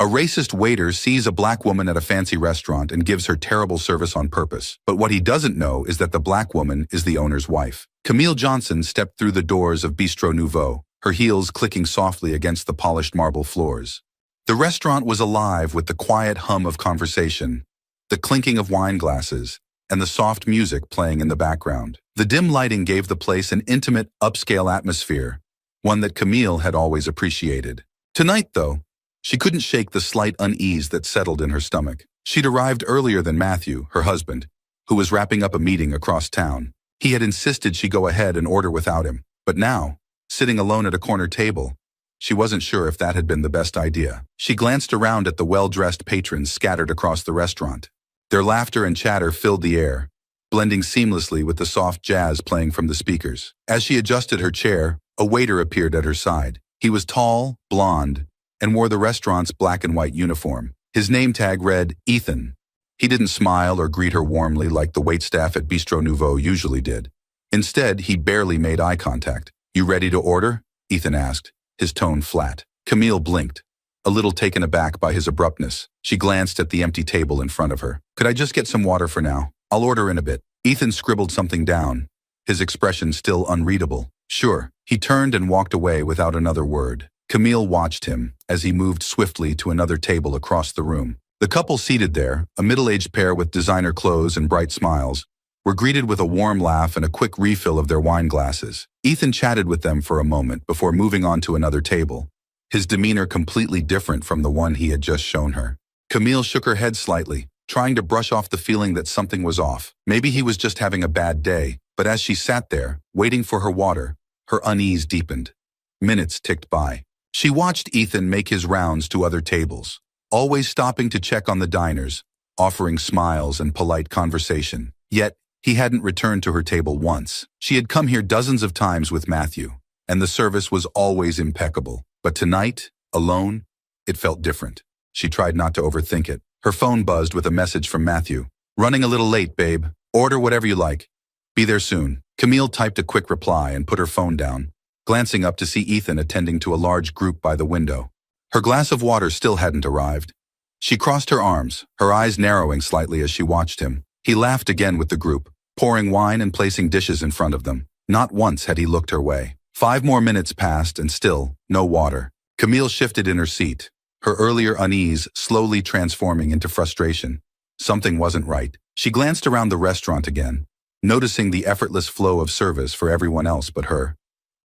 A racist waiter sees a black woman at a fancy restaurant and gives her terrible service on purpose. But what he doesn't know is that the black woman is the owner's wife. Camille Johnson stepped through the doors of Bistro Nouveau, her heels clicking softly against the polished marble floors. The restaurant was alive with the quiet hum of conversation, the clinking of wine glasses, and the soft music playing in the background. The dim lighting gave the place an intimate, upscale atmosphere, one that Camille had always appreciated. Tonight, though, she couldn't shake the slight unease that settled in her stomach. She'd arrived earlier than Matthew, her husband, who was wrapping up a meeting across town. He had insisted she go ahead and order without him. But now, sitting alone at a corner table, she wasn't sure if that had been the best idea. She glanced around at the well-dressed patrons scattered across the restaurant. Their laughter and chatter filled the air, blending seamlessly with the soft jazz playing from the speakers. As she adjusted her chair, a waiter appeared at her side. He was tall, blonde, and wore the restaurant's black and white uniform. His name tag read Ethan. He didn't smile or greet her warmly like the waitstaff at Bistro Nouveau usually did. Instead, he barely made eye contact. "You ready to order?" Ethan asked, his tone flat. Camille blinked, a little taken aback by his abruptness. She glanced at the empty table in front of her. "Could I just get some water for now? I'll order in a bit." Ethan scribbled something down, his expression still unreadable. "Sure." He turned and walked away without another word. Camille watched him as he moved swiftly to another table across the room. The couple seated there, a middle-aged pair with designer clothes and bright smiles, were greeted with a warm laugh and a quick refill of their wine glasses. Ethan chatted with them for a moment before moving on to another table, his demeanor completely different from the one he had just shown her. Camille shook her head slightly, trying to brush off the feeling that something was off. Maybe he was just having a bad day, but as she sat there, waiting for her water, her unease deepened. Minutes ticked by. She watched Ethan make his rounds to other tables, always stopping to check on the diners, offering smiles and polite conversation. Yet, he hadn't returned to her table once. She had come here dozens of times with Matthew, and the service was always impeccable. But tonight, alone, it felt different. She tried not to overthink it. Her phone buzzed with a message from Matthew. "Running a little late, babe. Order whatever you like. Be there soon." Camille typed a quick reply and put her phone down, glancing up to see Ethan attending to a large group by the window. Her glass of water still hadn't arrived. She crossed her arms, her eyes narrowing slightly as she watched him. He laughed again with the group, pouring wine and placing dishes in front of them. Not once had he looked her way. 5 more minutes passed and still, no water. Camille shifted in her seat, her earlier unease slowly transforming into frustration. Something wasn't right. She glanced around the restaurant again, noticing the effortless flow of service for everyone else but her.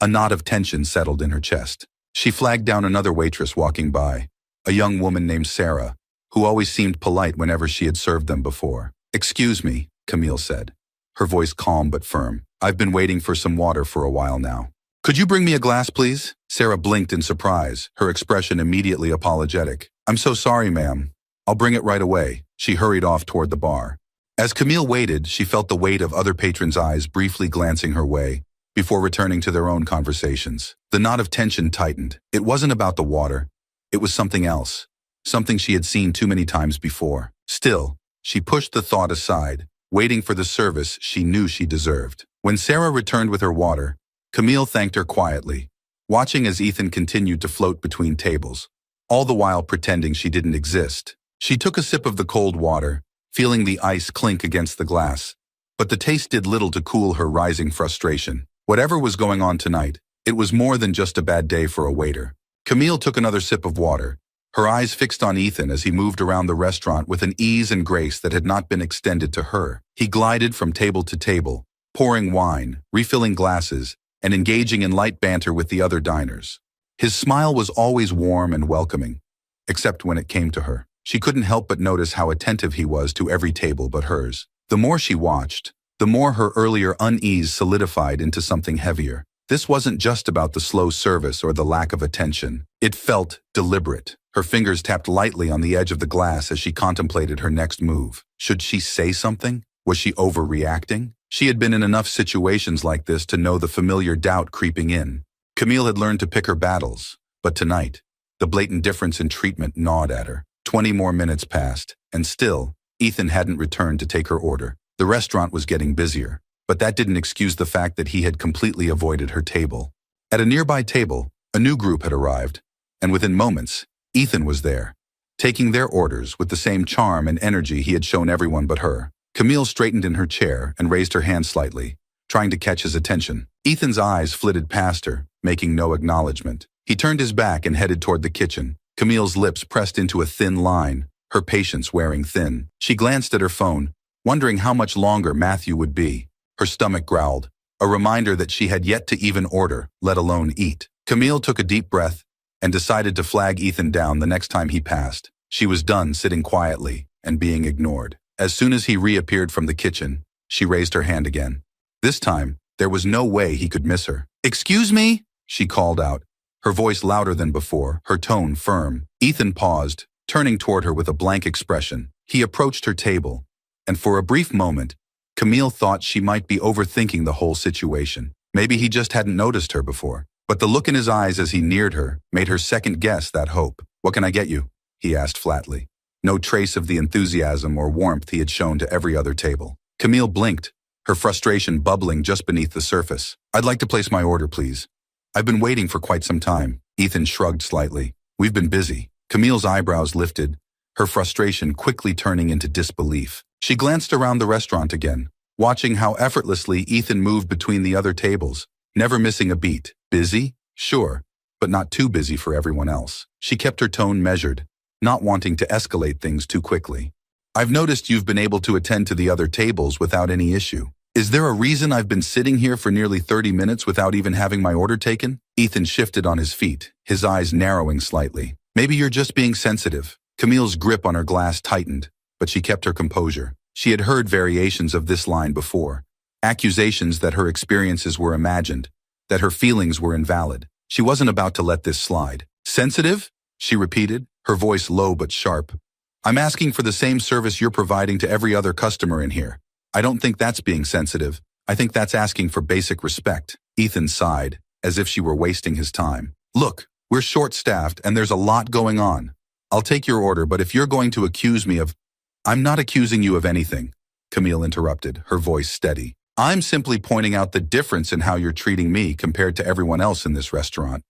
A knot of tension settled in her chest. She flagged down another waitress walking by, a young woman named Sarah, who always seemed polite whenever she had served them before. "Excuse me," Camille said, her voice calm but firm. "I've been waiting for some water for a while now." "Could you bring me a glass, please?" Sarah blinked in surprise, her expression immediately apologetic. "I'm so sorry, ma'am. I'll bring it right away." She hurried off toward the bar. As Camille waited, she felt the weight of other patrons' eyes briefly glancing her way, before returning to their own conversations. The knot of tension tightened. It wasn't about the water. It was something else, something she had seen too many times before. Still, she pushed the thought aside, waiting for the service she knew she deserved. When Sarah returned with her water, Camille thanked her quietly, watching as Ethan continued to float between tables, all the while pretending she didn't exist. She took a sip of the cold water, feeling the ice clink against the glass, but the taste did little to cool her rising frustration. Whatever was going on tonight, it was more than just a bad day for a waiter. Camille took another sip of water, her eyes fixed on Ethan as he moved around the restaurant with an ease and grace that had not been extended to her. He glided from table to table, pouring wine, refilling glasses, and engaging in light banter with the other diners. His smile was always warm and welcoming, except when it came to her. She couldn't help but notice how attentive he was to every table but hers. The more she watched, the more her earlier unease solidified into something heavier. This wasn't just about the slow service or the lack of attention. It felt deliberate. Her fingers tapped lightly on the edge of the glass as she contemplated her next move. Should she say something? Was she overreacting? She had been in enough situations like this to know the familiar doubt creeping in. Camille had learned to pick her battles, but tonight, the blatant difference in treatment gnawed at her. 20 more minutes passed, and still, Ethan hadn't returned to take her order. The restaurant was getting busier, but that didn't excuse the fact that he had completely avoided her table. At a nearby table, a new group had arrived, and within moments, Ethan was there, taking their orders with the same charm and energy he had shown everyone but her. Camille straightened in her chair and raised her hand slightly, trying to catch his attention. Ethan's eyes flitted past her, making no acknowledgement. He turned his back and headed toward the kitchen. Camille's lips pressed into a thin line, her patience wearing thin. She glanced at her phone, wondering how much longer Matthew would be. Her stomach growled, a reminder that she had yet to even order, let alone eat. Camille took a deep breath and decided to flag Ethan down the next time he passed. She was done sitting quietly and being ignored. As soon as he reappeared from the kitchen, she raised her hand again. This time, there was no way he could miss her. "Excuse me?" she called out, her voice louder than before, her tone firm. Ethan paused, turning toward her with a blank expression. He approached her table, and for a brief moment, Camille thought she might be overthinking the whole situation. Maybe he just hadn't noticed her before. But the look in his eyes as he neared her made her second-guess that hope. "What can I get you?" he asked flatly. No trace of the enthusiasm or warmth he had shown to every other table. Camille blinked, her frustration bubbling just beneath the surface. "I'd like to place my order, please. I've been waiting for quite some time." Ethan shrugged slightly. "We've been busy." Camille's eyebrows lifted, her frustration quickly turning into disbelief. She glanced around the restaurant again, watching how effortlessly Ethan moved between the other tables, never missing a beat. Busy? Sure, but not too busy for everyone else. She kept her tone measured, not wanting to escalate things too quickly. "I've noticed you've been able to attend to the other tables without any issue. Is there a reason I've been sitting here for nearly 30 minutes without even having my order taken?" Ethan shifted on his feet, his eyes narrowing slightly. "Maybe you're just being sensitive." Camille's grip on her glass tightened, but she kept her composure. She had heard variations of this line before, accusations that her experiences were imagined, that her feelings were invalid. She wasn't about to let this slide. "Sensitive?" she repeated, her voice low but sharp. "I'm asking for the same service you're providing to every other customer in here. I don't think that's being sensitive. I think that's asking for basic respect." Ethan sighed, as if she were wasting his time. "Look, we're short-staffed and there's a lot going on. I'll take your order, but if you're going to accuse me of—" "I'm not accusing you of anything," Camille interrupted, her voice steady. "I'm simply pointing out the difference in how you're treating me compared to everyone else in this restaurant.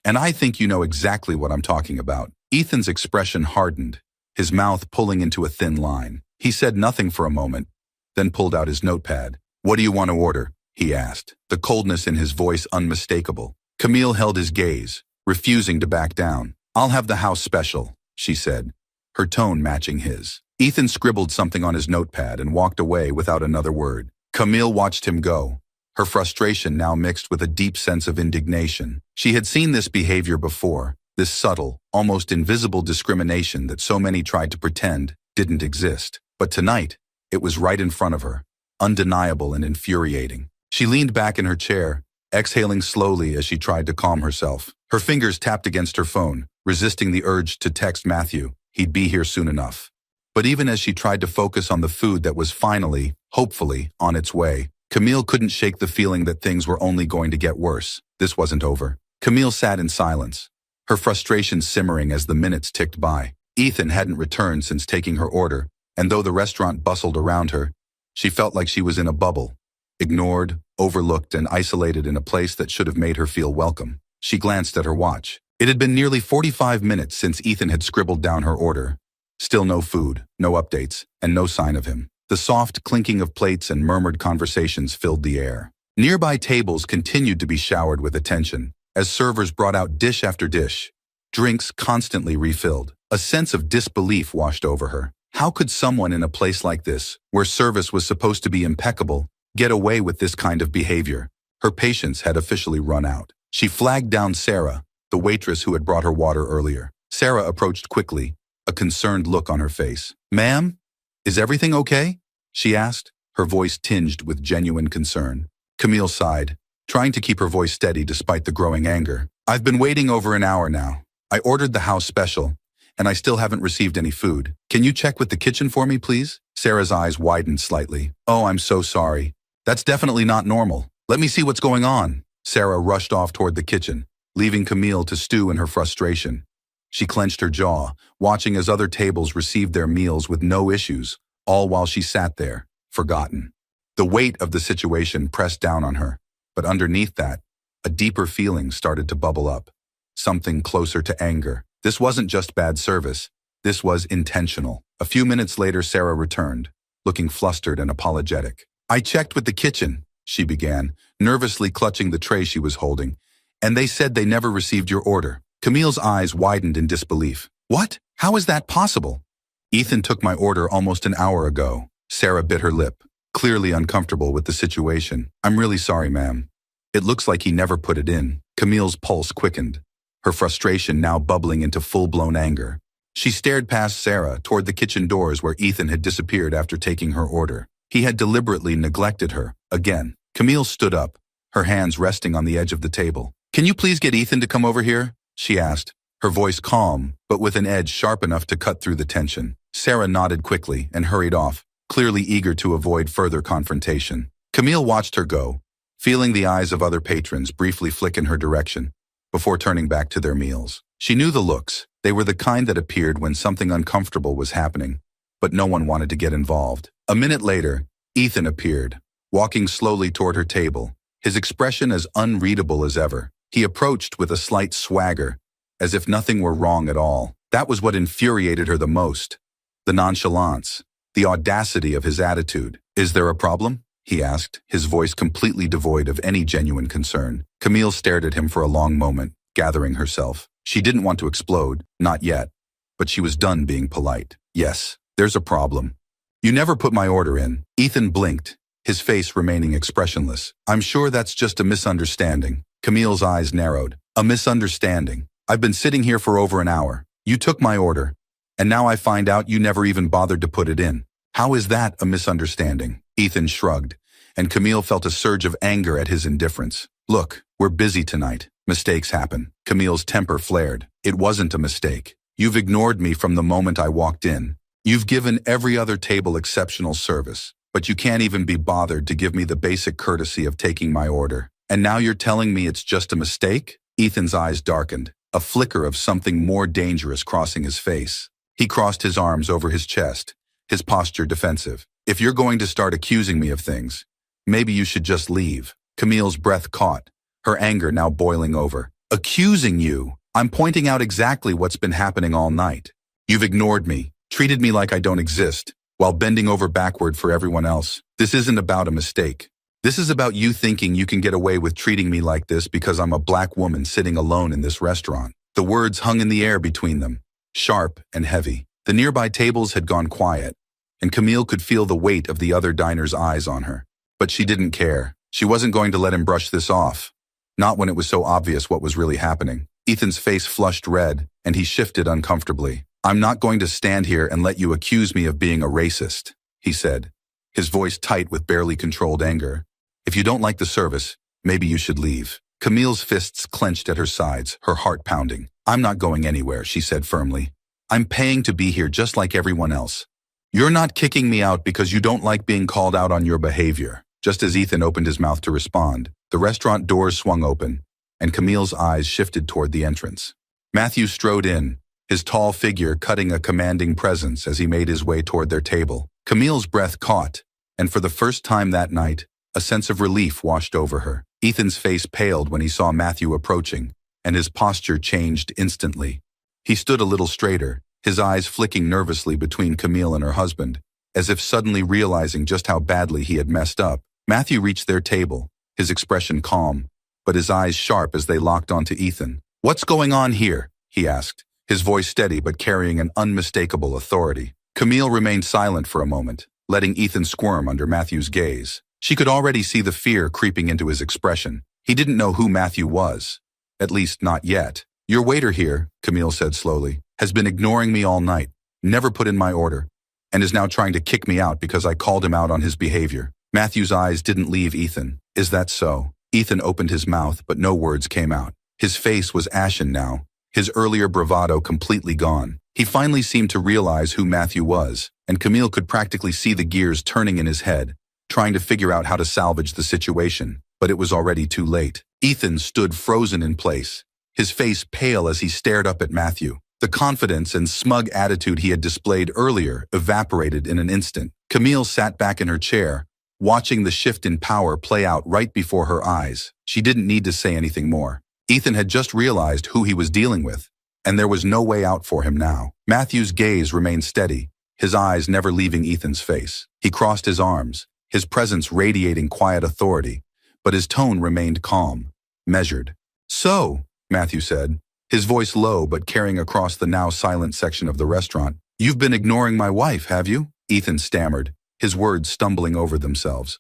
And I think you know exactly what I'm talking about." Ethan's expression hardened, his mouth pulling into a thin line. He said nothing for a moment, then pulled out his notepad. "What do you want to order?" he asked, the coldness in his voice unmistakable. Camille held his gaze, refusing to back down. "I'll have the house special," she said, her tone matching his. Ethan scribbled something on his notepad and walked away without another word. Camille watched him go, her frustration now mixed with a deep sense of indignation. She had seen this behavior before, this subtle, almost invisible discrimination that so many tried to pretend didn't exist. But tonight, it was right in front of her, undeniable and infuriating. She leaned back in her chair, exhaling slowly as she tried to calm herself. Her fingers tapped against her phone, resisting the urge to text Matthew. He'd be here soon enough. But even as she tried to focus on the food that was finally, hopefully, on its way, Camille couldn't shake the feeling that things were only going to get worse. This wasn't over. Camille sat in silence, her frustration simmering as the minutes ticked by. Ethan hadn't returned since taking her order, and though the restaurant bustled around her, she felt like she was in a bubble, ignored, overlooked, and isolated in a place that should have made her feel welcome. She glanced at her watch. It had been nearly 45 minutes since Ethan had scribbled down her order. Still no food, no updates, and no sign of him. The soft clinking of plates and murmured conversations filled the air. Nearby tables continued to be showered with attention, as servers brought out dish after dish, drinks constantly refilled. A sense of disbelief washed over her. How could someone in a place like this, where service was supposed to be impeccable, get away with this kind of behavior? Her patience had officially run out. She flagged down Sarah, the waitress who had brought her water earlier. Sarah approached quickly, a concerned look on her face. "Ma'am, is everything okay?" she asked, her voice tinged with genuine concern. Camille sighed, trying to keep her voice steady despite the growing anger. "I've been waiting over an hour now. I ordered the house special, and I still haven't received any food. Can you check with the kitchen for me, please?" Sarah's eyes widened slightly. "Oh, I'm so sorry. That's definitely not normal. Let me see what's going on." Sarah rushed off toward the kitchen, leaving Camille to stew in her frustration. She clenched her jaw, watching as other tables received their meals with no issues, all while she sat there, forgotten. The weight of the situation pressed down on her, but underneath that, a deeper feeling started to bubble up, something closer to anger. This wasn't just bad service, This was intentional. A few minutes later, Sarah returned, looking flustered and apologetic. "I checked with the kitchen," she began, nervously clutching the tray she was holding, "and they said they never received your order." Camille's eyes widened in disbelief. "What? How is that possible?" "Ethan took my order almost an hour ago." Sarah bit her lip, clearly uncomfortable with the situation. "I'm really sorry, ma'am. It looks like he never put it in." Camille's pulse quickened, her frustration now bubbling into full-blown anger. She stared past Sarah toward the kitchen doors where Ethan had disappeared after taking her order. He had deliberately neglected her, again. Camille stood up, her hands resting on the edge of the table. "Can you please get Ethan to come over here?" she asked, her voice calm, but with an edge sharp enough to cut through the tension. Sarah nodded quickly and hurried off, clearly eager to avoid further confrontation. Camille watched her go, feeling the eyes of other patrons briefly flick in her direction, before turning back to their meals. She knew the looks. They were the kind that appeared when something uncomfortable was happening, but no one wanted to get involved. A minute later, Ethan appeared, walking slowly toward her table, his expression as unreadable as ever. He approached with a slight swagger, as if nothing were wrong at all. That was what infuriated her the most. The nonchalance, the audacity of his attitude. "Is there a problem?" he asked, his voice completely devoid of any genuine concern. Camille stared at him for a long moment, gathering herself. She didn't want to explode, not yet, but she was done being polite. "Yes, there's a problem. You never put my order in." Ethan blinked, his face remaining expressionless. "I'm sure that's just a misunderstanding." Camille's eyes narrowed. "A misunderstanding? I've been sitting here for over an hour. You took my order, and now I find out you never even bothered to put it in. How is that a misunderstanding?" Ethan shrugged, and Camille felt a surge of anger at his indifference. "Look, we're busy tonight. Mistakes happen." Camille's temper flared. "It wasn't a mistake. You've ignored me from the moment I walked in. You've given every other table exceptional service, but you can't even be bothered to give me the basic courtesy of taking my order. And now you're telling me it's just a mistake?" Ethan's eyes darkened, a flicker of something more dangerous crossing his face. He crossed his arms over his chest, his posture defensive. "If you're going to start accusing me of things, maybe you should just leave." Camille's breath caught, her anger now boiling over. "Accusing you? I'm pointing out exactly what's been happening all night. You've ignored me, treated me like I don't exist, while bending over backward for everyone else. This isn't about a mistake. This is about you thinking you can get away with treating me like this because I'm a black woman sitting alone in this restaurant." The words hung in the air between them, sharp and heavy. The nearby tables had gone quiet, and Camille could feel the weight of the other diners' eyes on her. But she didn't care. She wasn't going to let him brush this off. Not when it was so obvious what was really happening. Ethan's face flushed red, and he shifted uncomfortably. "I'm not going to stand here and let you accuse me of being a racist," he said, his voice tight with barely controlled anger. "If you don't like the service, maybe you should leave." Camille's fists clenched at her sides, her heart pounding. "I'm not going anywhere," she said firmly. "I'm paying to be here just like everyone else. You're not kicking me out because you don't like being called out on your behavior." Just as Ethan opened his mouth to respond, the restaurant doors swung open, and Camille's eyes shifted toward the entrance. Matthew strode in, his tall figure cutting a commanding presence as he made his way toward their table. Camille's breath caught, and for the first time that night, a sense of relief washed over her. Ethan's face paled when he saw Matthew approaching, and his posture changed instantly. He stood a little straighter, his eyes flicking nervously between Camille and her husband, as if suddenly realizing just how badly he had messed up. Matthew reached their table, his expression calm, but his eyes sharp as they locked onto Ethan. "What's going on here?" he asked, his voice steady but carrying an unmistakable authority. Camille remained silent for a moment, letting Ethan squirm under Matthew's gaze. She could already see the fear creeping into his expression. He didn't know who Matthew was. At least, not yet. "Your waiter here," Camille said slowly, "has been ignoring me all night, never put in my order, and is now trying to kick me out because I called him out on his behavior." Matthew's eyes didn't leave Ethan. "Is that so?" Ethan opened his mouth, but no words came out. His face was ashen now, his earlier bravado completely gone. He finally seemed to realize who Matthew was, and Camille could practically see the gears turning in his head, trying to figure out how to salvage the situation, but it was already too late. Ethan stood frozen in place, his face pale as he stared up at Matthew. The confidence and smug attitude he had displayed earlier evaporated in an instant. Camille sat back in her chair, watching the shift in power play out right before her eyes. She didn't need to say anything more. Ethan had just realized who he was dealing with, and there was no way out for him now. Matthew's gaze remained steady, his eyes never leaving Ethan's face. He crossed his arms, his presence radiating quiet authority, but his tone remained calm, measured. "So," Matthew said, his voice low but carrying across the now silent section of the restaurant, "you've been ignoring my wife, have you?" Ethan stammered, his words stumbling over themselves.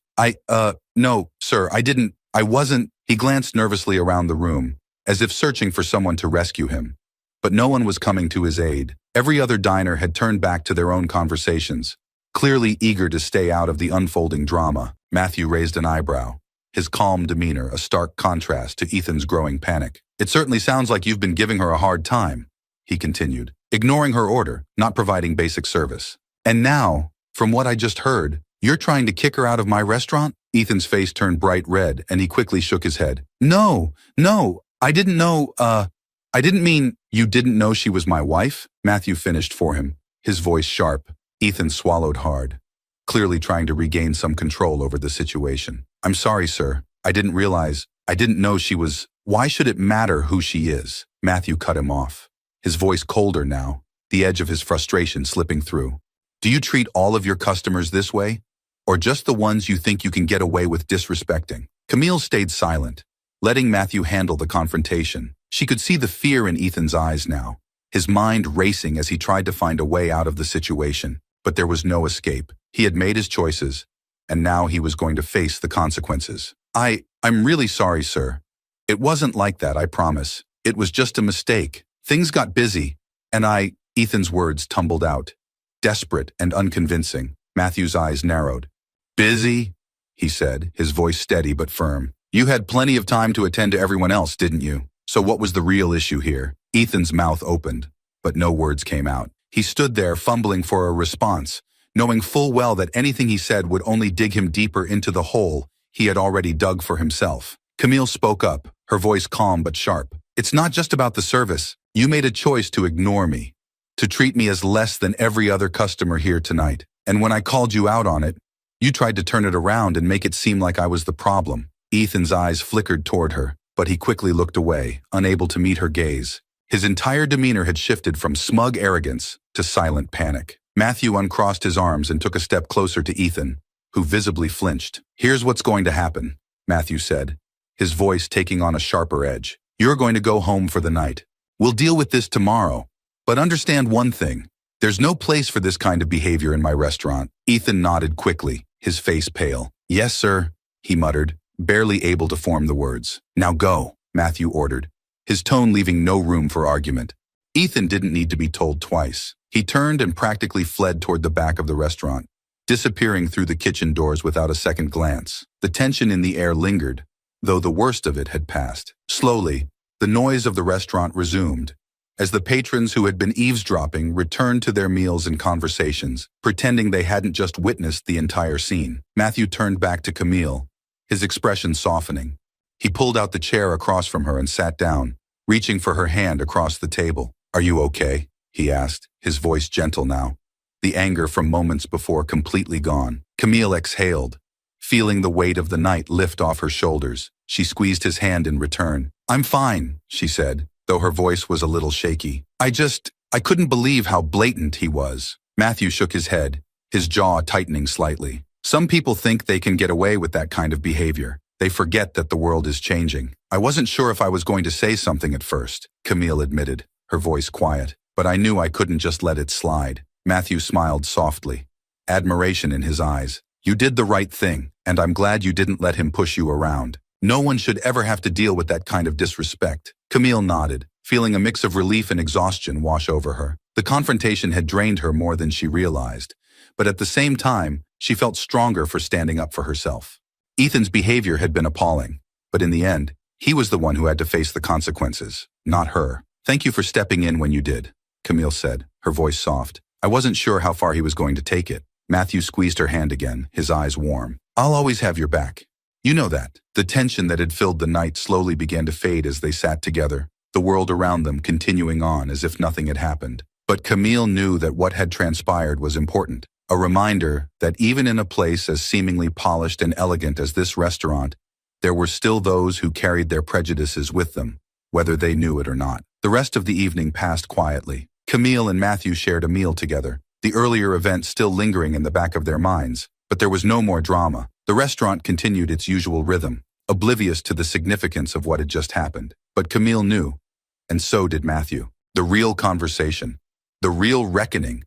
No, sir, I wasn't." He glanced nervously around the room, as if searching for someone to rescue him. But no one was coming to his aid. Every other diner had turned back to their own conversations, clearly eager to stay out of the unfolding drama. Matthew raised an eyebrow, his calm demeanor a stark contrast to Ethan's growing panic. "It certainly sounds like you've been giving her a hard time," he continued, "ignoring her order, not providing basic service. And now, from what I just heard, you're trying to kick her out of my restaurant?" Ethan's face turned bright red, and he quickly shook his head. No, I didn't know, I didn't mean." "You didn't know she was my wife?" Matthew finished for him, his voice sharp. Ethan swallowed hard, clearly trying to regain some control over the situation. "I'm sorry, sir. I didn't know she was—" "Why should it matter who she is?" Matthew cut him off, his voice colder now, the edge of his frustration slipping through. "Do you treat all of your customers this way? Or just the ones you think you can get away with disrespecting?" Camille stayed silent, letting Matthew handle the confrontation. She could see the fear in Ethan's eyes now, his mind racing as he tried to find a way out of the situation. But there was no escape. He had made his choices, and now he was going to face the consequences. I'm really sorry, sir. It wasn't like that, I promise. It was just a mistake. Things got busy, and Ethan's words tumbled out, desperate and unconvincing. Matthew's eyes narrowed. "Busy?" he said, his voice steady but firm. "You had plenty of time to attend to everyone else, didn't you? So what was the real issue here?" Ethan's mouth opened, but no words came out. He stood there fumbling for a response, knowing full well that anything he said would only dig him deeper into the hole he had already dug for himself. Camille spoke up, her voice calm but sharp. "It's not just about the service. You made a choice to ignore me, to treat me as less than every other customer here tonight. And when I called you out on it, you tried to turn it around and make it seem like I was the problem." Ethan's eyes flickered toward her, but he quickly looked away, unable to meet her gaze. His entire demeanor had shifted from smug arrogance to silent panic. Matthew uncrossed his arms and took a step closer to Ethan, who visibly flinched. "Here's what's going to happen," Matthew said, his voice taking on a sharper edge. "You're going to go home for the night. We'll deal with this tomorrow. But understand one thing. There's no place for this kind of behavior in my restaurant." Ethan nodded quickly, his face pale. "Yes, sir," he muttered, barely able to form the words. "Now go," Matthew ordered, his tone leaving no room for argument. Ethan didn't need to be told twice. He turned and practically fled toward the back of the restaurant, disappearing through the kitchen doors without a second glance. The tension in the air lingered, though the worst of it had passed. Slowly, the noise of the restaurant resumed, as the patrons who had been eavesdropping returned to their meals and conversations, pretending they hadn't just witnessed the entire scene. Matthew turned back to Camille, his expression softening. He pulled out the chair across from her and sat down, reaching for her hand across the table. "Are you okay?" he asked, his voice gentle now, the anger from moments before completely gone. Camille exhaled, feeling the weight of the night lift off her shoulders. She squeezed his hand in return. "I'm fine," she said, though her voice was a little shaky. I couldn't believe how blatant he was." Matthew shook his head, his jaw tightening slightly. "Some people think they can get away with that kind of behavior. They forget that the world is changing." "I wasn't sure if I was going to say something at first," Camille admitted, her voice quiet. "But I knew I couldn't just let it slide." Matthew smiled softly, admiration in his eyes. "You did the right thing, and I'm glad you didn't let him push you around. No one should ever have to deal with that kind of disrespect." Camille nodded, feeling a mix of relief and exhaustion wash over her. The confrontation had drained her more than she realized, but at the same time, she felt stronger for standing up for herself. Ethan's behavior had been appalling, but in the end, he was the one who had to face the consequences, not her. "Thank you for stepping in when you did," Camille said, her voice soft. "I wasn't sure how far he was going to take it." Matthew squeezed her hand again, his eyes warm. "I'll always have your back. You know that." The tension that had filled the night slowly began to fade as they sat together, the world around them continuing on as if nothing had happened. But Camille knew that what had transpired was important, a reminder that even in a place as seemingly polished and elegant as this restaurant, there were still those who carried their prejudices with them, whether they knew it or not. The rest of the evening passed quietly. Camille and Matthew shared a meal together, the earlier event still lingering in the back of their minds, but there was no more drama. The restaurant continued its usual rhythm, oblivious to the significance of what had just happened. But Camille knew, and so did Matthew. The real conversation, the real reckoning,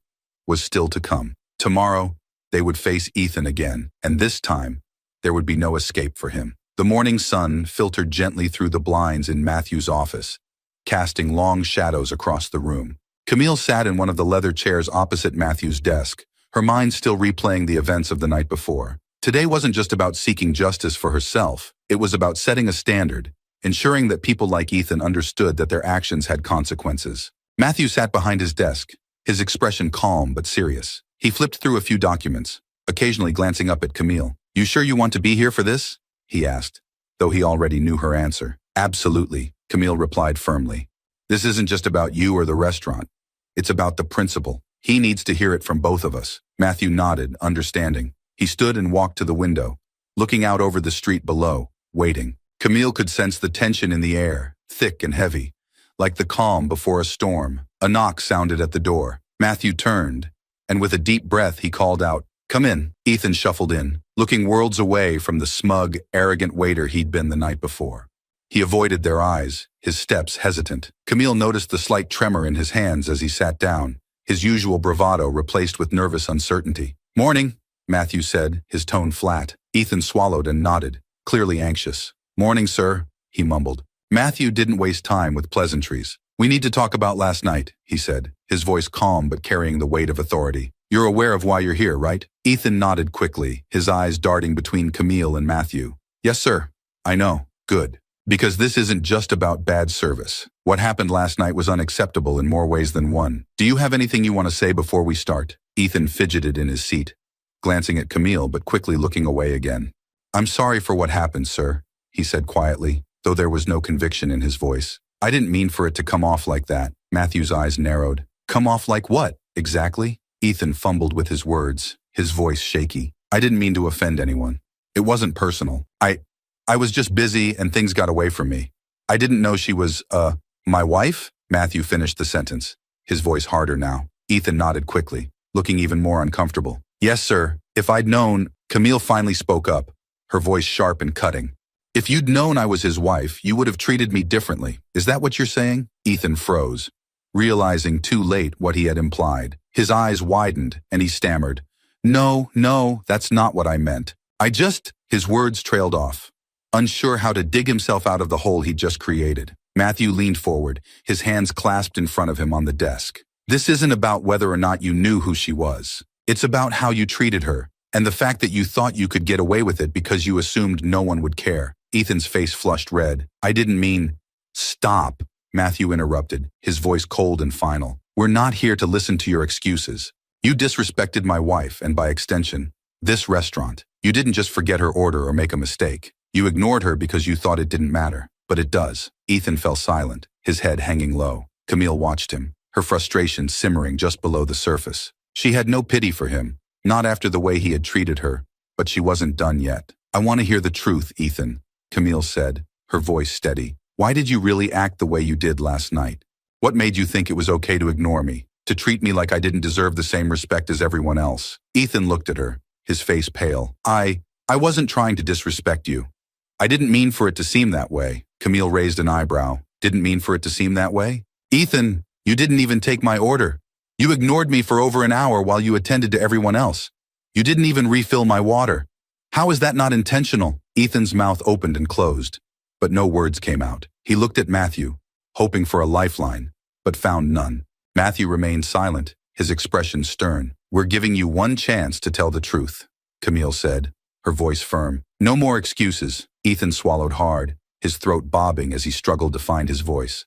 was still to come. Tomorrow, they would face Ethan again, and this time, there would be no escape for him. The morning sun filtered gently through the blinds in Matthew's office, casting long shadows across the room. Camille sat in one of the leather chairs opposite Matthew's desk, her mind still replaying the events of the night before. Today wasn't just about seeking justice for herself, it was about setting a standard, ensuring that people like Ethan understood that their actions had consequences. Matthew sat behind his desk, his expression calm but serious. He flipped through a few documents, occasionally glancing up at Camille. "You sure you want to be here for this?" he asked, though he already knew her answer. "Absolutely," Camille replied firmly. "This isn't just about you or the restaurant. It's about the principle. He needs to hear it from both of us." Matthew nodded, understanding. He stood and walked to the window, looking out over the street below, waiting. Camille could sense the tension in the air, thick and heavy, like the calm before a storm. A knock sounded at the door. Matthew turned, and with a deep breath he called out, "Come in." Ethan shuffled in, looking worlds away from the smug, arrogant waiter he'd been the night before. He avoided their eyes, his steps hesitant. Camille noticed the slight tremor in his hands as he sat down, his usual bravado replaced with nervous uncertainty. "Morning," Matthew said, his tone flat. Ethan swallowed and nodded, clearly anxious. "Morning, sir," he mumbled. Matthew didn't waste time with pleasantries. "We need to talk about last night," he said, his voice calm but carrying the weight of authority. "You're aware of why you're here, right?" Ethan nodded quickly, his eyes darting between Camille and Matthew. "Yes, sir. I know. Good. Because this isn't just about bad service. What happened last night was unacceptable in more ways than one. Do you have anything you want to say before we start?" Ethan fidgeted in his seat, glancing at Camille but quickly looking away again. "I'm sorry for what happened, sir," he said quietly, though there was no conviction in his voice. "I didn't mean for it to come off like that." Matthew's eyes narrowed. "Come off like what, exactly?" Ethan fumbled with his words, his voice shaky. "I didn't mean to offend anyone. It wasn't personal. I was just busy and things got away from me. I didn't know she was, my wife?" Matthew finished the sentence, his voice harder now. Ethan nodded quickly, looking even more uncomfortable. "Yes, sir. If I'd known..." Camille finally spoke up, her voice sharp and cutting. "If you'd known I was his wife, you would have treated me differently. Is that what you're saying?" Ethan froze, realizing too late what he had implied. His eyes widened, and he stammered, No, that's not what I meant. His words trailed off, unsure how to dig himself out of the hole he'd just created. Matthew leaned forward, his hands clasped in front of him on the desk. "This isn't about whether or not you knew who she was. It's about how you treated her, and the fact that you thought you could get away with it because you assumed no one would care." Ethan's face flushed red. "I didn't mean..." "Stop," Matthew interrupted, his voice cold and final. "We're not here to listen to your excuses. You disrespected my wife and, by extension, this restaurant. You didn't just forget her order or make a mistake. You ignored her because you thought it didn't matter. But it does." Ethan fell silent, his head hanging low. Camille watched him, her frustration simmering just below the surface. She had no pity for him, not after the way he had treated her, but she wasn't done yet. "I want to hear the truth, Ethan," Camille said, her voice steady. "Why did you really act the way you did last night? What made you think it was okay to ignore me, to treat me like I didn't deserve the same respect as everyone else?" Ethan looked at her, his face pale. I wasn't trying to disrespect you. I didn't mean for it to seem that way." Camille raised an eyebrow. "Didn't mean for it to seem that way?" "Ethan, you didn't even take my order. You ignored me for over an hour while you attended to everyone else. You didn't even refill my water. How is that not intentional?" Ethan's mouth opened and closed, but no words came out. He looked at Matthew, hoping for a lifeline, but found none. Matthew remained silent, his expression stern. "We're giving you one chance to tell the truth," Camille said, her voice firm. "No more excuses." Ethan swallowed hard, his throat bobbing as he struggled to find his voice.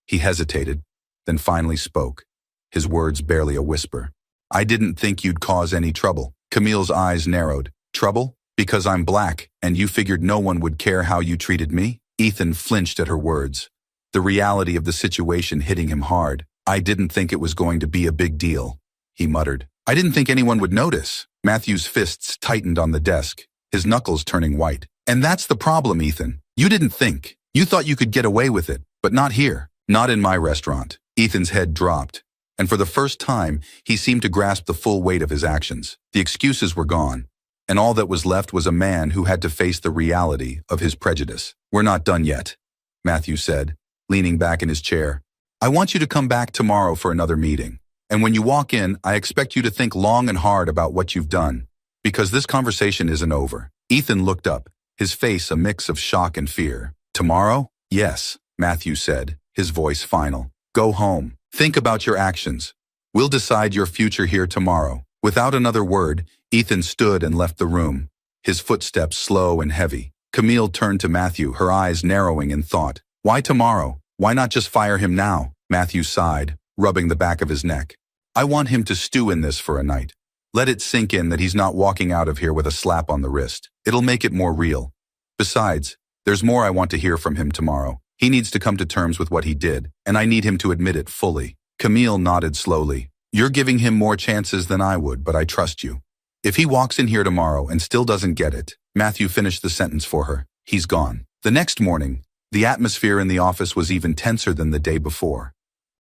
He hesitated, then finally spoke, his words barely a whisper. "I didn't think you'd cause any trouble." Camille's eyes narrowed. "Trouble? Because I'm black, and you figured no one would care how you treated me?" Ethan flinched at her words, the reality of the situation hitting him hard. "I didn't think it was going to be a big deal," he muttered. "I didn't think anyone would notice." Matthew's fists tightened on the desk, his knuckles turning white. "And that's the problem, Ethan. You didn't think. You thought you could get away with it, but not here. Not in my restaurant. Ethan's head dropped, and for the first time, he seemed to grasp the full weight of his actions. The excuses were gone, and all that was left was a man who had to face the reality of his prejudice. We're not done yet, Matthew said, leaning back in his chair. I want you to come back tomorrow for another meeting. And when you walk in, I expect you to think long and hard about what you've done, because this conversation isn't over. Ethan looked up, his face a mix of shock and fear. Tomorrow? Yes, Matthew said, his voice final. Go home. Think about your actions. We'll decide your future here tomorrow. Without another word, Ethan stood and left the room, his footsteps slow and heavy. Camille turned to Matthew, her eyes narrowing in thought. Why tomorrow? Why not just fire him now? Matthew sighed, rubbing the back of his neck. I want him to stew in this for a night. Let it sink in that he's not walking out of here with a slap on the wrist. It'll make it more real. Besides, there's more I want to hear from him tomorrow. He needs to come to terms with what he did, and I need him to admit it fully. Camille nodded slowly. You're giving him more chances than I would, but I trust you. If he walks in here tomorrow and still doesn't get it, Matthew finished the sentence for her. He's gone. The next morning, the atmosphere in the office was even tenser than the day before.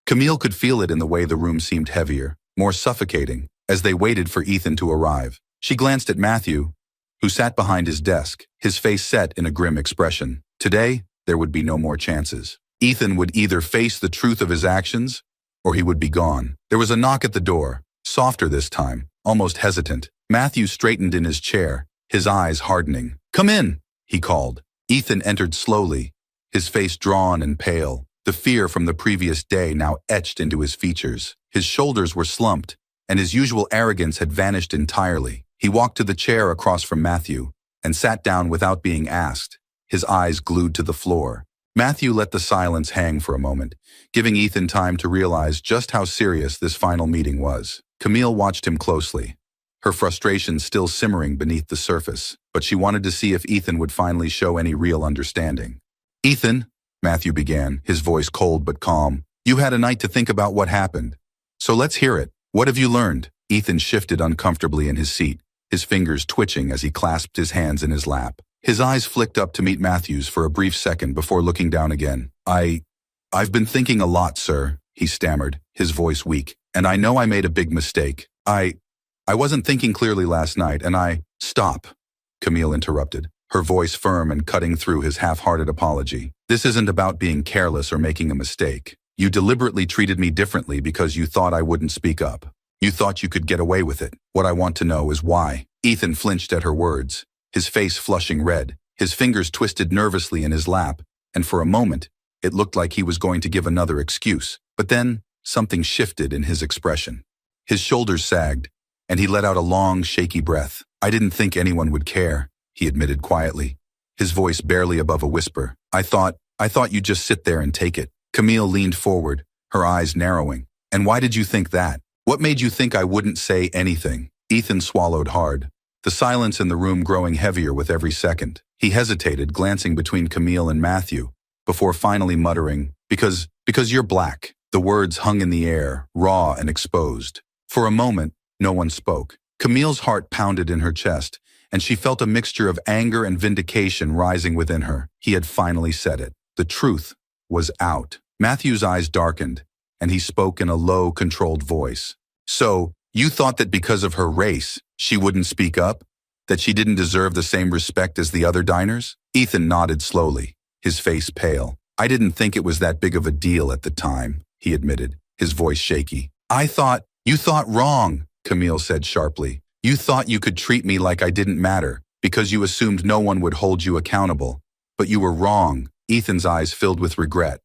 Camille could feel it in the way the room seemed heavier, more suffocating, as they waited for Ethan to arrive. She glanced at Matthew, who sat behind his desk, his face set in a grim expression. Today, there would be no more chances. Ethan would either face the truth of his actions, or he would be gone. There was a knock at the door, softer this time, almost hesitant. Matthew straightened in his chair, his eyes hardening. Come in, he called. Ethan entered slowly, his face drawn and pale, the fear from the previous day now etched into his features. His shoulders were slumped, and his usual arrogance had vanished entirely. He walked to the chair across from Matthew and sat down without being asked, his eyes glued to the floor. Matthew let the silence hang for a moment, giving Ethan time to realize just how serious this final meeting was. Camille watched him closely, her frustration still simmering beneath the surface, but she wanted to see if Ethan would finally show any real understanding. Ethan, Matthew began, his voice cold but calm, you had a night to think about what happened. So let's hear it. What have you learned? Ethan shifted uncomfortably in his seat, his fingers twitching as he clasped his hands in his lap. His eyes flicked up to meet Matthew's for a brief second before looking down again. I've been thinking a lot, sir, he stammered, his voice weak, and I know I made a big mistake. I wasn't thinking clearly last night, and Stop, Camille interrupted, her voice firm and cutting through his half-hearted apology. This isn't about being careless or making a mistake. You deliberately treated me differently because you thought I wouldn't speak up. You thought you could get away with it. What I want to know is why. Ethan flinched at her words, his face flushing red, his fingers twisted nervously in his lap, and for a moment, it looked like he was going to give another excuse. But then, something shifted in his expression. His shoulders sagged, and he let out a long, shaky breath. I didn't think anyone would care, he admitted quietly, his voice barely above a whisper. I thought you'd just sit there and take it. Camille leaned forward, her eyes narrowing. And why did you think that? What made you think I wouldn't say anything? Ethan swallowed hard, the silence in the room growing heavier with every second. He hesitated, glancing between Camille and Matthew, before finally muttering, because you're black. The words hung in the air, raw and exposed. For a moment, no one spoke. Camille's heart pounded in her chest, and she felt a mixture of anger and vindication rising within her. He had finally said it. The truth was out. Matthew's eyes darkened, and he spoke in a low, controlled voice. So, you thought that because of her race, she wouldn't speak up? That she didn't deserve the same respect as the other diners? Ethan nodded slowly, his face pale. I didn't think it was that big of a deal at the time, he admitted, his voice shaky. You thought wrong, Camille said sharply. You thought you could treat me like I didn't matter, because you assumed no one would hold you accountable. But you were wrong. Ethan's eyes filled with regret,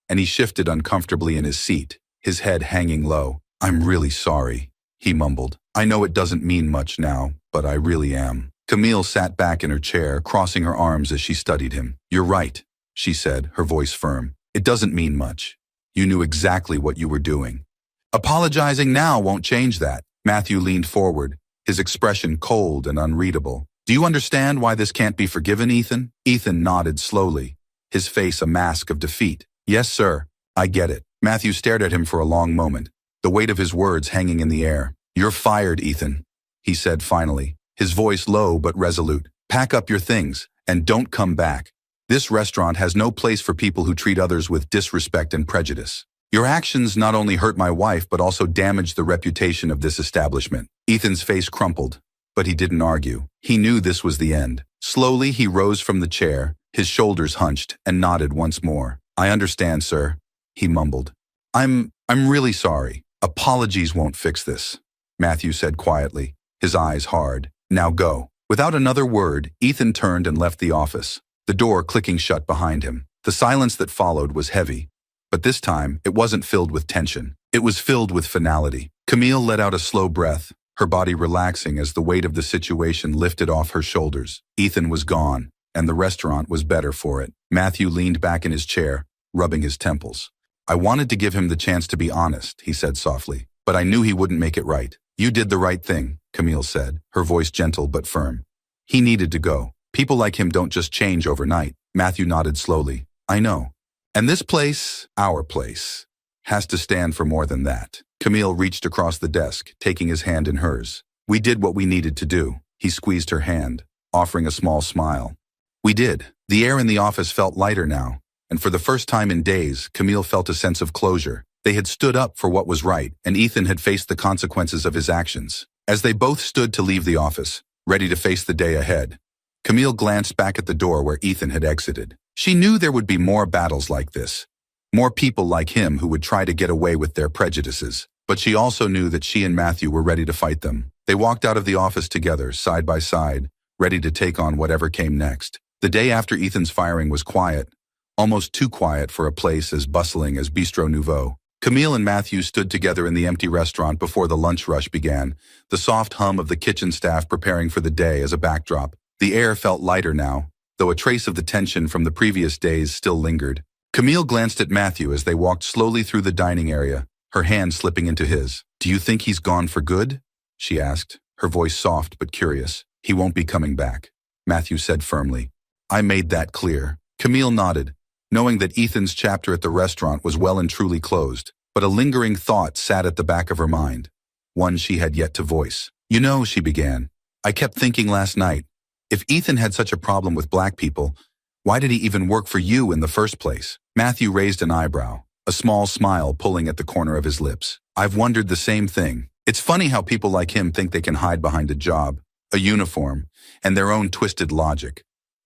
and he shifted uncomfortably in his seat, his head hanging low. I'm really sorry, he mumbled. I know it doesn't mean much now, but I really am. Camille sat back in her chair, crossing her arms as she studied him. You're right, she said, her voice firm. It doesn't mean much. You knew exactly what you were doing. Apologizing now won't change that. Matthew leaned forward, his expression cold and unreadable. Do you understand why this can't be forgiven, Ethan? Ethan nodded slowly, his face a mask of defeat. Yes, sir, I get it. Matthew stared at him for a long moment, the weight of his words hanging in the air. You're fired, Ethan, he said finally, his voice low but resolute. Pack up your things, and don't come back. This restaurant has no place for people who treat others with disrespect and prejudice. Your actions not only hurt my wife but also damage the reputation of this establishment." Ethan's face crumpled, but he didn't argue. He knew this was the end. Slowly, he rose from the chair, his shoulders hunched, and nodded once more. "I understand, sir," he mumbled. I'm really sorry. Apologies won't fix this," Matthew said quietly, his eyes hard. "Now go." Without another word, Ethan turned and left the office, the door clicking shut behind him. The silence that followed was heavy, but this time it wasn't filled with tension. It was filled with finality. Camille let out a slow breath, her body relaxing as the weight of the situation lifted off her shoulders. Ethan was gone, and the restaurant was better for it. Matthew leaned back in his chair, rubbing his temples. "I wanted to give him the chance to be honest," he said softly, "but I knew he wouldn't make it right." "You did the right thing," Camille said, her voice gentle but firm. "He needed to go. People like him don't just change overnight." Matthew nodded slowly. "I know. And this place, our place, has to stand for more than that." Camille reached across the desk, taking his hand in hers. "We did what we needed to do." He squeezed her hand, offering a small smile. "We did." The air in the office felt lighter now, and for the first time in days, Camille felt a sense of closure. They had stood up for what was right, and Ethan had faced the consequences of his actions. As they both stood to leave the office, ready to face the day ahead, Camille glanced back at the door where Ethan had exited. She knew there would be more battles like this, more people like him who would try to get away with their prejudices. But she also knew that she and Matthew were ready to fight them. They walked out of the office together, side by side, ready to take on whatever came next. The day after Ethan's firing was quiet, almost too quiet for a place as bustling as Bistro Nouveau. Camille and Matthew stood together in the empty restaurant before the lunch rush began, the soft hum of the kitchen staff preparing for the day as a backdrop. The air felt lighter now, though a trace of the tension from the previous days still lingered. Camille glanced at Matthew as they walked slowly through the dining area, her hand slipping into his. "Do you think he's gone for good?" she asked, her voice soft but curious. "He won't be coming back," Matthew said firmly. "I made that clear." Camille nodded, knowing that Ethan's chapter at the restaurant was well and truly closed, but a lingering thought sat at the back of her mind, one she had yet to voice. "You know," she began, "I kept thinking last night, if Ethan had such a problem with black people, why did he even work for you in the first place?" Matthew raised an eyebrow, a small smile pulling at the corner of his lips. "I've wondered the same thing. It's funny how people like him think they can hide behind a job, a uniform, and their own twisted logic.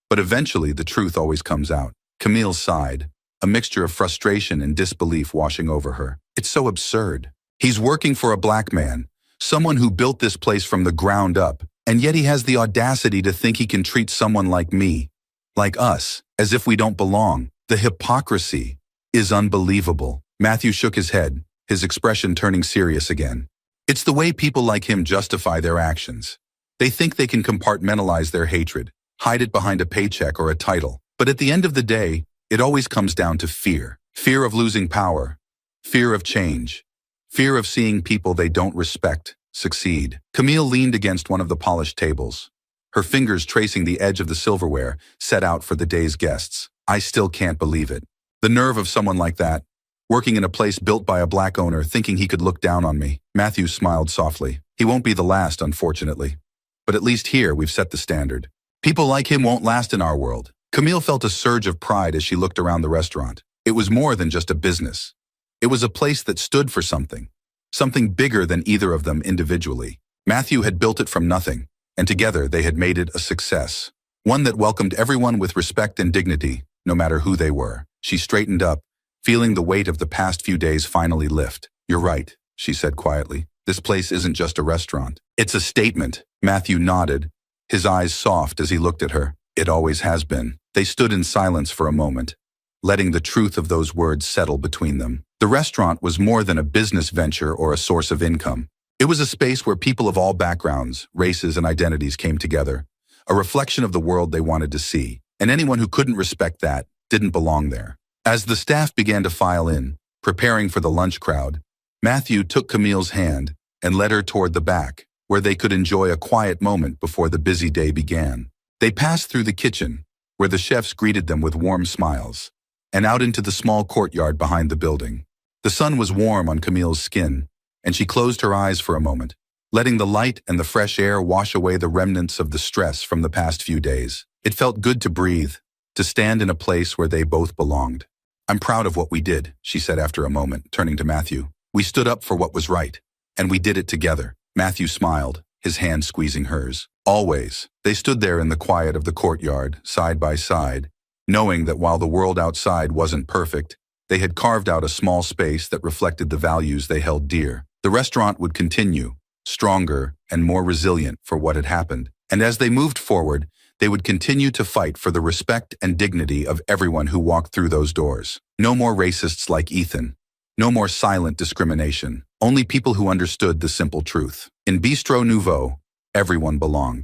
But eventually the truth always comes out." Camille sighed, a mixture of frustration and disbelief washing over her. "It's so absurd. He's working for a black man, someone who built this place from the ground up, and yet he has the audacity to think he can treat someone like me, like us, as if we don't belong. The hypocrisy is unbelievable." Matthew shook his head, his expression turning serious again. "It's the way people like him justify their actions. They think they can compartmentalize their hatred, hide it behind a paycheck or a title. But at the end of the day, it always comes down to fear. Fear of losing power, fear of change, fear of seeing people they don't respect succeed." Camille leaned against one of the polished tables, her fingers tracing the edge of the silverware set out for the day's guests. "I still can't believe it. The nerve of someone like that, working in a place built by a black owner, thinking he could look down on me." Matthew smiled softly. "He won't be the last, unfortunately. But at least here we've set the standard. People like him won't last in our world." Camille felt a surge of pride as she looked around the restaurant. It was more than just a business. It was a place that stood for something bigger than either of them individually. Matthew had built it from nothing, and together they had made it a success. One that welcomed everyone with respect and dignity, no matter who they were. She straightened up, feeling the weight of the past few days finally lift. "You're right," she said quietly. "This place isn't just a restaurant. It's a statement." Matthew nodded, his eyes soft as he looked at her. "It always has been." They stood in silence for a moment, letting the truth of those words settle between them. The restaurant was more than a business venture or a source of income. It was a space where people of all backgrounds, races, and identities came together, a reflection of the world they wanted to see, and anyone who couldn't respect that didn't belong there. As the staff began to file in, preparing for the lunch crowd, Matthew took Camille's hand and led her toward the back, where they could enjoy a quiet moment before the busy day began. They passed through the kitchen, where the chefs greeted them with warm smiles, and out into the small courtyard behind the building. The sun was warm on Camille's skin, and she closed her eyes for a moment, letting the light and the fresh air wash away the remnants of the stress from the past few days. It felt good to breathe, to stand in a place where they both belonged. "I'm proud of what we did," she said after a moment, turning to Matthew. "We stood up for what was right. And we did it together." Matthew smiled, his hand squeezing hers. Always, they stood there in the quiet of the courtyard, side by side, knowing that while the world outside wasn't perfect, they had carved out a small space that reflected the values they held dear. The restaurant would continue, stronger and more resilient for what had happened. And as they moved forward, they would continue to fight for the respect and dignity of everyone who walked through those doors. No more racists like Ethan. No more silent discrimination. Only people who understood the simple truth. In Bistro Nouveau, everyone belonged.